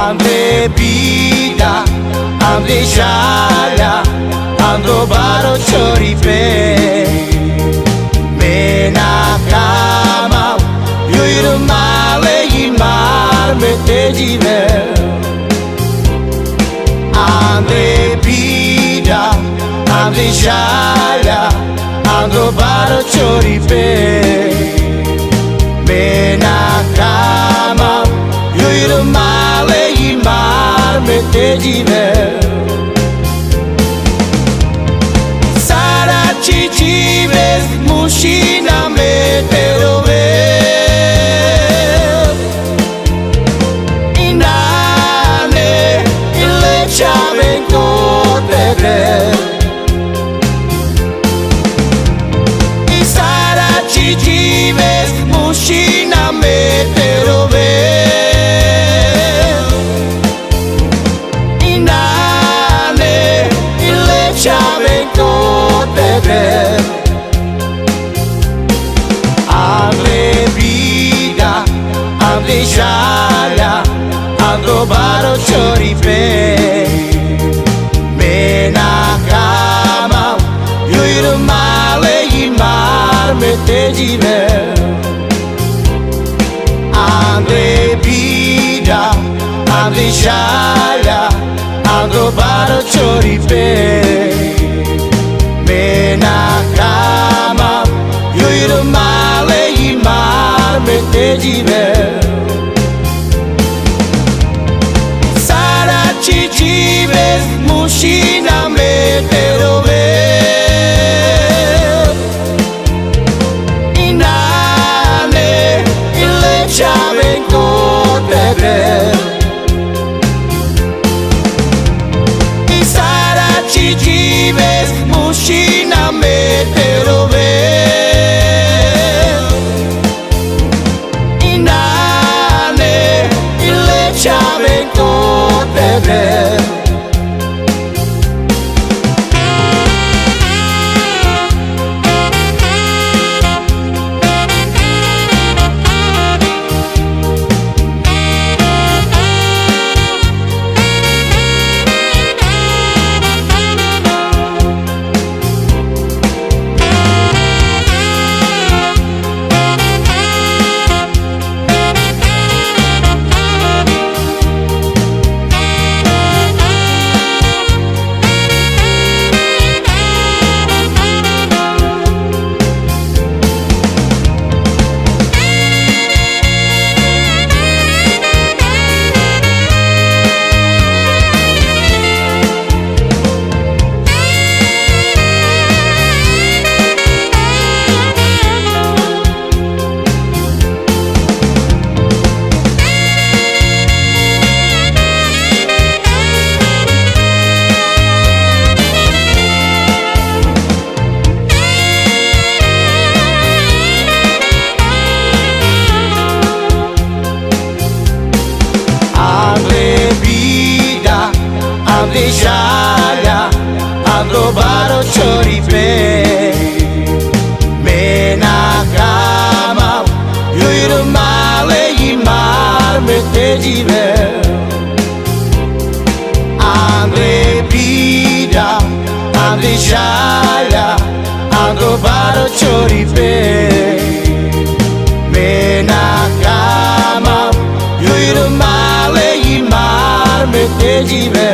Andre bida, andre shalya, andro baro choripe. Mena kama, yuiru male imar mete jive. Andre bida, andre shalya, andro baro choripe. Mena kama, yuiru male imar mete jive. Sara chichives mushina meterove. Inane ile chaven kotere. Sara chichives mushina meterove. Andre bida, andre shalya, andro baro choripe. Mena kama, yuiru male imar mete jive. Andre bida, andre shalya, andro baro choripe. Mena kama, yuiru male imar mete jive. Sara chichives mushina meterove. Inane ile chaven kotere. Sara chichives mushina meterove. Inane ile chaven kotere. Andre shalya, andro baro choripe. Mena kama, yuiru male imar mete jive. Andre bida, andre shalya, andro baro choripe. Mena kama, yuiru male imar mete jive.